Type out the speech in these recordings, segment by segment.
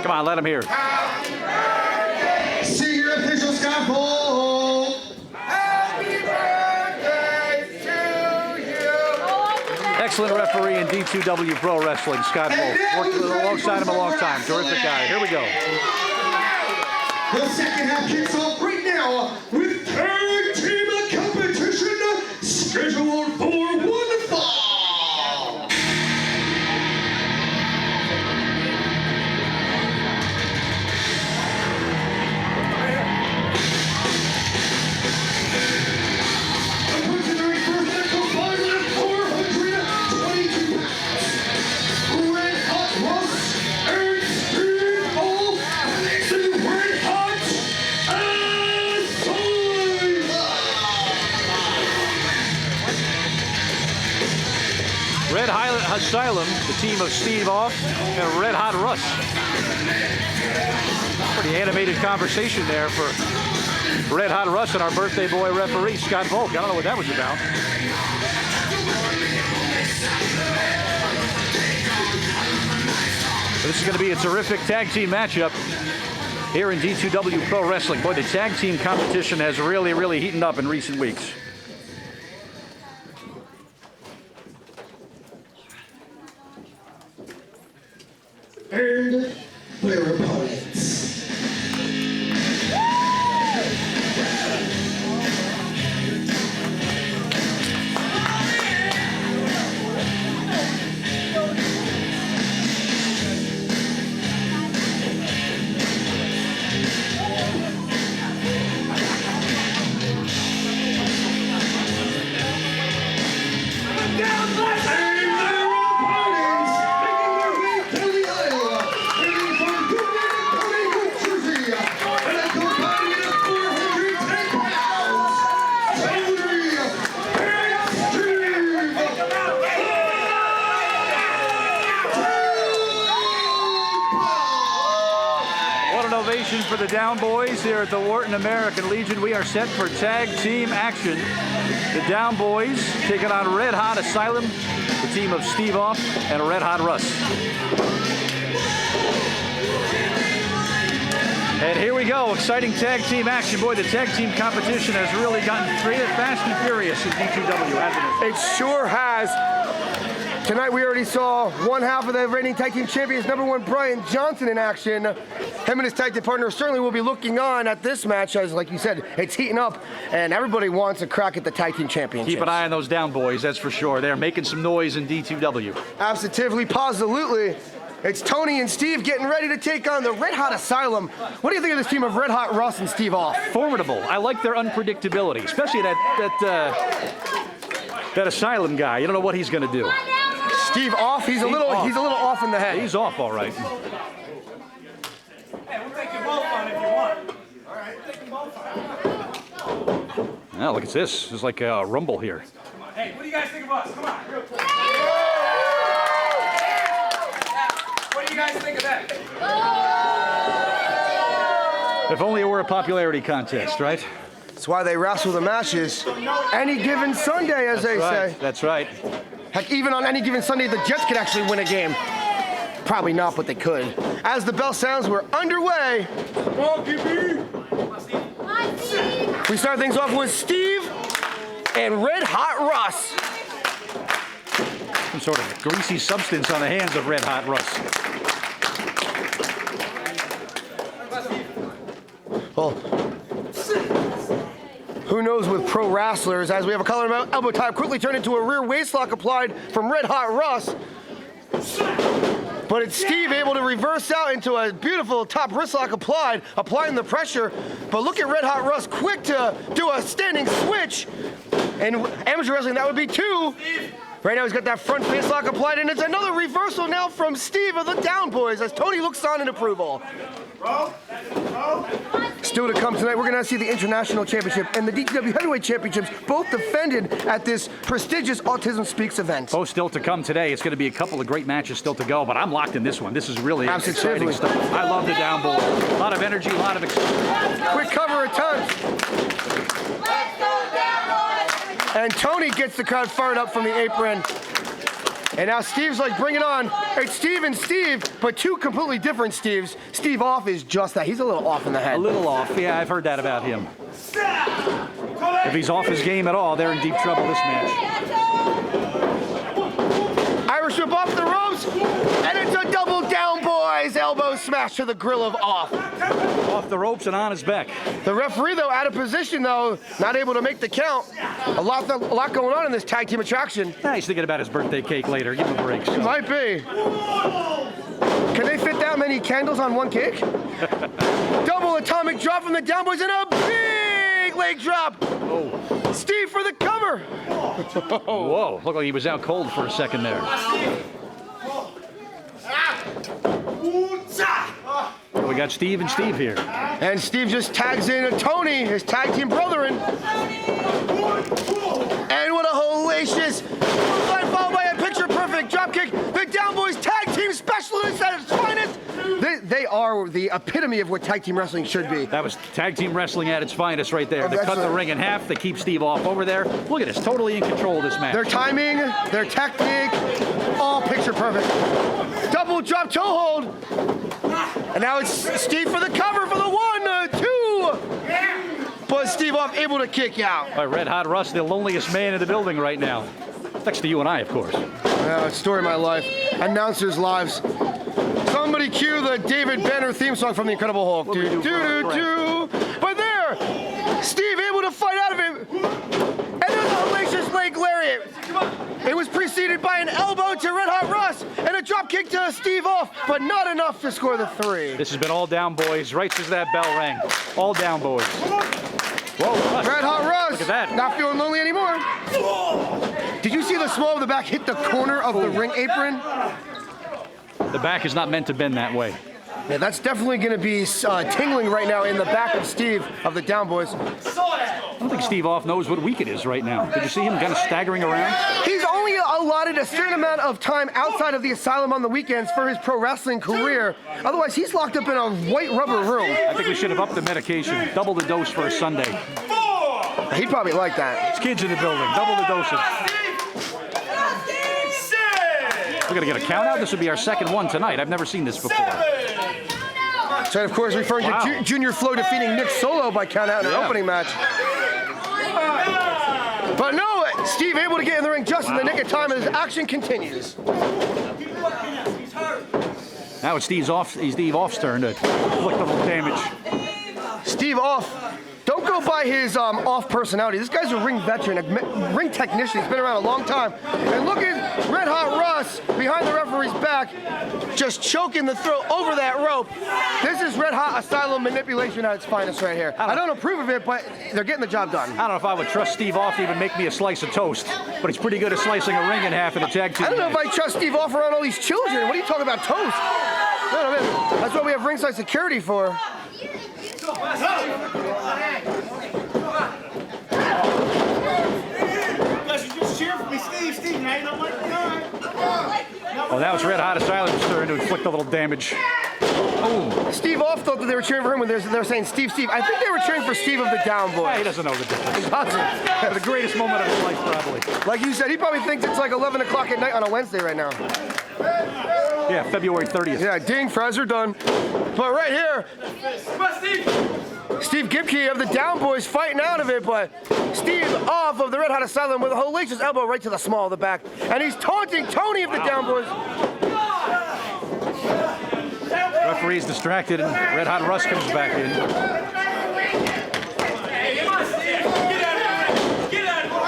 Come on, let him hear. Happy birthday! Senior official Scott Volk! Happy birthday to you! Excellent referee in D2W Pro Wrestling, Scott Volk. Worked alongside him a long time. Terrific guy. Here we go. The second half kicks off right now with tag team competition scheduled for one fall. Opposing first at combined at 422 pounds. Red Hot Russ and Steve Volk. Next to Red Hot Red Asylum, the team of Steve Off and Red Hot Russ. Pretty animated conversation there for Red Hot Russ and our birthday boy referee, Scott Volk. I don't know what that was about. But this is going to be a terrific tag team matchup here in D2W Pro Wrestling. Boy, the tag team competition has really heated up in recent weeks. And their opponents. Ovation for the Down Boys here at the Wharton American Legion. We are set for tag team action. The Down Boys taking on Red Hot Asylum, the team of Steve Off and Red Hot Russ. And here we go, exciting tag team action. Boy, the tag team competition has really gotten creative, fast and furious in D2W, hasn't it? It sure has. Tonight we already saw one half of the reigning tag team champions, #1 Brian Johnson, in action. Him and his tag team partner certainly will be looking on at this match, as like you said, it's heating up and everybody wants a crack at the tag team championships. Keep an eye on those Down Boys, that's for sure. They're making some noise in D2W. Absolutely, positively. It's Tony and Steve getting ready to take on the Red Hot Asylum. What do you think of this team of Red Hot Russ and Steve Off? Formidable. I like their unpredictability, especially that Asylum guy. You don't know what he's going to do. Steve Off, he's a little off in the head. He's off, all right. Hey, we'll take you both on if you want. All right, we'll take you both on. Now, look at this. There's like a rumble here. Come on. Hey, what do you guys think of us? Come on, real quick. What do you guys think of that? If only it were a popularity contest, right? That's why they wrestle the matches any given Sunday, as they say. That's right. Heck, even on any given Sunday, the Jets could actually win a game. Probably not, but they could. As the bell sounds, we're underway. We start things off with Steve and Red Hot Russ. Some sort of greasy substance on the hands of Red Hot Russ. Well, who knows with pro wrestlers, as we have a collar elbow tie quickly turned into a rear waistlock applied from Red Hot Russ. But it's Steve able to reverse out into a beautiful top wrist lock applied, applying the pressure. But look at Red Hot Russ, quick to do a standing switch. And amateur wrestling, that would be 2. Right now he's got that front face lock applied, and it's another reversal now from Steve of the Down Boys as Tony looks on in approval. Still to come tonight, we're going to see the International Championship and the D2W Heavyweight Championships, both defended at this prestigious Autism Speaks event. Both still to come today. It's going to be a couple of great matches still to go, but I'm locked in this one. This is really exciting stuff. I love the Down Boys. A lot of energy, a lot of excitement. Quick cover at times. And Tony gets the crowd fired up from the apron. And now Steve's like, bring it on. It's Steve and Steve, but two completely different Steves. Steve Off is just that. He's a little off in the head. A little off. Yeah, I've heard that about him. If he's off his game at all, they're in deep trouble this match. Irish whip off the ropes, and it's a double down, boys. Elbow smash to the grill of Off. Off the ropes and on his back. The referee, though, out of position, though, not able to make the count. A lot going on in this tag team attraction. Nah, he's thinking about his birthday cake later. Give him a break. So. Might be. Can they fit that many candles on one cake? Double atomic drop from the down boys and a big leg drop. Oh. Steve for the cover. Whoa, looked like he was out cold for a second there. We got Steve and Steve here. And Steve just tags in Tony, his tag team brethren. And what a hellacious line followed by a picture-perfect dropkick. The Down Boys tag team specialists at its finest. They are the epitome of what tag team wrestling should be. That was tag team wrestling at its finest right there. They cut the ring in half. They keep Steve Off over there. Look at this, totally in control of this match. Their timing, their technique, all picture-perfect. Double drop toe hold. And now it's Steve for the cover for the 1, 2. But Steve Off able to kick out. All right, Red Hot Russ, the loneliest man in the building right now. Next to you and I, of course. It's story of my life. Announcers' lives. Somebody cue the David Banner theme song from The Incredible Hulk. Do, do, do, do. But there, Steve able to fight out of it. And then the hellacious leg lariat. It was preceded by an elbow to Red Hot Russ and a drop kick to Steve Off, but not enough to score the 3. This has been all Down Boys right since that bell rang. All Down Boys. Whoa, Russ. Red Hot Russ. Look at that. Not feeling lonely anymore. Did you see the small of the back hit the corner of the ring apron? The back is not meant to bend that way. Yeah, that's definitely going to be tingling right now in the back of Steve of the Down Boys. I don't think Steve Off knows what week it is right now. Did you see him kind of staggering around? He's only allotted a certain amount of time outside of the Asylum on the weekends for his pro wrestling career. Otherwise, he's locked up in a white rubber room. I think we should have upped the medication. Double the dose for a Sunday. He'd probably like that. There's kids in the building. Double the dosage. We're going to get a count out. This would be our second one tonight. I've never seen this before. So, of course, referring to Junior Flo defeating Nick Solo by count out in the opening match. But no, Steve able to get in the ring just in the nick of time as action continues. Now it's Steve Off's turn to inflict a little damage. Steve Off, don't go by his off personality. This guy's a ring veteran, a ring technician. He's been around a long time. And look at Red Hot Russ behind the referee's back, just choking the throat over that rope. This is Red Hot Asylum manipulation at its finest right here. I don't approve of it, but they're getting the job done. I don't know if I would trust Steve Off to even make me a slice of toast, but he's pretty good at slicing a ring in half in a tag team. I don't know if I trust Steve Off around all these children. What are you talking about, toast? No, that's what we have ringside security for. Oh, that was Red Hot Asylum's turn to inflict a little damage. Oh. Steve Off thought that they were cheering for him when they're saying Steve. I think they were cheering for Steve of the Down Boys. Yeah, he doesn't know the difference. He doesn't. The greatest moment of his life, probably. Like you said, he probably thinks it's like 11 o'clock at night on a Wednesday right now. Yeah, February 30th. Yeah, ding, fries are done. But right here, Steve Gibkey of the Down Boys fighting out of it, but Steve Off of the Red Hot Asylum with a hellacious elbow right to the small of the back. And he's taunting Tony of the Down Boys. Referee's distracted and Red Hot Russ comes back in.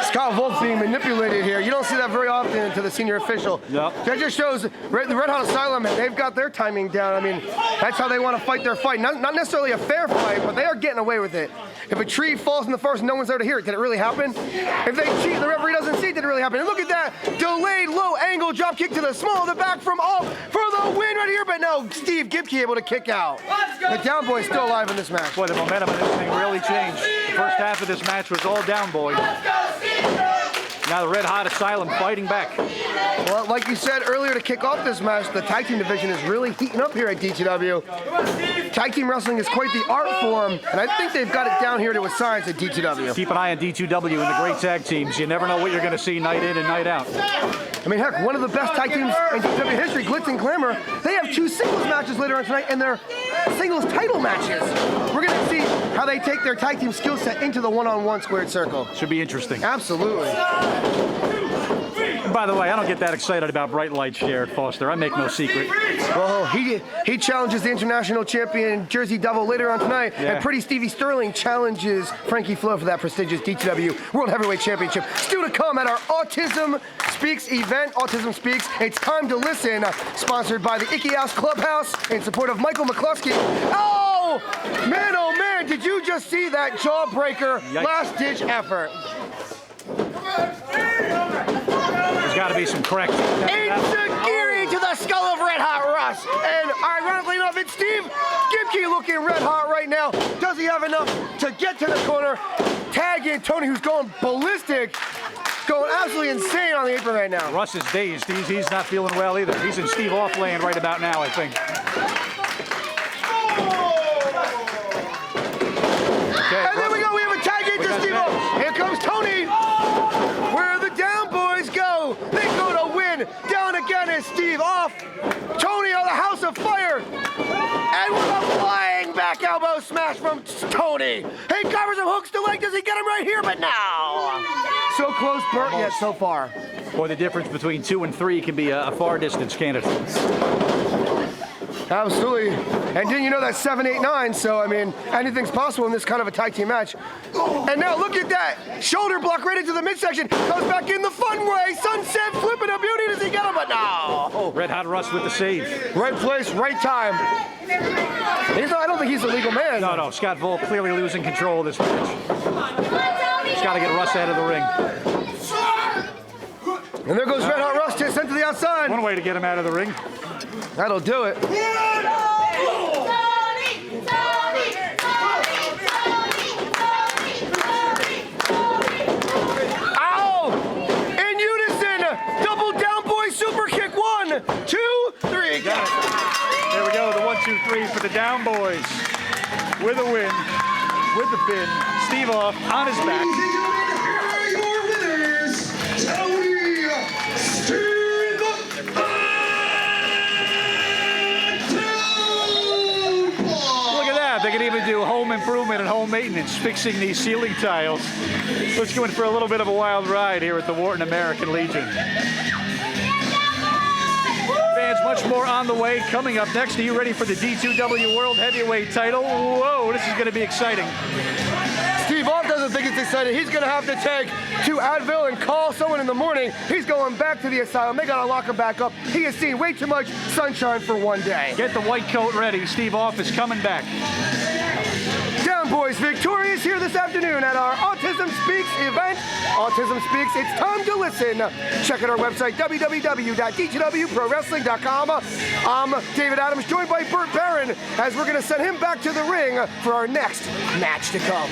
Scott Volk being manipulated here. You don't see that very often to the senior official. Yep. That just shows the Red Hot Asylum, they've got their timing down. I mean, that's how they want to fight their fight. Not necessarily a fair fight, but they are getting away with it. If a tree falls in the forest and no one's there to hear it, did it really happen? If they cheat, the referee doesn't see it, did it really happen? And look at that delayed low angle drop kick to the small of the back from Off for the win right here. But now Steve Gibkey able to kick out. The Down Boys still alive in this match. Boy, the momentum of this thing really changed. The first half of this match was all Down Boys. Now the Red Hot Asylum fighting back. Well, like you said earlier to kick off this match, the tag team division is really heating up here at D2W. Tag team wrestling is quite the art form, and I think they've got it down here to a science at D2W. Keep an eye on D2W and the great tag teams. You never know what you're going to see night in and night out. I mean, heck, one of the best tag teams in D2W history, Glitz and Glamour, they have 2 singles matches later on tonight, and they're singles title matches. We're going to see how they take their tag team skill set into the one-on-one squared circle. Should be interesting. Absolutely. And by the way, I don't get that excited about Bright Lights, Jared Foster. I make no secret. Well, he challenges the international champion Jersey Devil later on tonight, and Pretty Stevie Sterling challenges Frankie Flo for that prestigious D2W World Heavyweight Championship. Still to come at our Autism Speaks event. Autism Speaks, it's time to listen. Sponsored by the Icky House Clubhouse in support of Michael McCluskey. Oh man, did you just see that jawbreaker last-ditch effort? There's got to be some correct. Enziguri to the skull of Red Hot Russ. And ironically enough, it's Steve Gibkey looking red hot right now. Does he have enough to get to the corner? Tag in Tony, who's going ballistic. Going absolutely insane on the apron right now. Russ is dazed. He's not feeling well either. He's in Steve Off land right about now, I think. Okay, And there we go. We have a tag in to Steve Off. Here comes Tony. Where the down boys go. They go to win. Down again is Steve Off. Tony on the House of Fire. And with a flying back elbow smash from Tony. He covers him, hooks the leg. Does he get him right here? But now. So close, Bert, yet so far. Boy, the difference between 2 and 3 can be a far distance, can't it? Absolutely. And didn't you know that's 7, 8, 9? So, I mean, anything's possible in this kind of a tag team match. And now look at that. Shoulder block right into the midsection. Goes back in the fun way. Sunset flipping a beauty. Does he get him? But no. Red Hot Russ with the save. Right place, right time. I don't think he's a legal man. No. Scott Volk clearly losing control of this match. He's got to get Russ out of the ring. And there goes Red Hot Russ, sent to the outside. One way to get him out of the ring. That'll do it. Ow! In unison, double down boy super kick. 1, 2, 3. Got it. There we go, the 1, 2, 3 for the Down Boys. With a win, with the pin. Steve Off on his back. Here are your winners, Tony, Steve, Look at that, they can even do home improvement and home maintenance, fixing these ceiling tiles. Let's go in for a little bit of a wild ride here at the Wharton American Legion. Fans, much more on the way. Coming up next, are you ready for the D2W World Heavyweight title? Whoa, this is going to be exciting. Steve Off doesn't think it's exciting. He's going to have to take to Advil and call someone in the morning. He's going back to the Asylum. They got to lock him back up. He has seen way too much sunshine for one day. Get the white coat ready. Steve Off is coming back. Down Boys victorious here this afternoon at our Autism Speaks event. Autism Speaks, it's time to listen. Check out our website, www.d2wprowrestling.com. I'm David Adams, joined by Bert Barron, as we're going to send him back to the ring for our next match to come.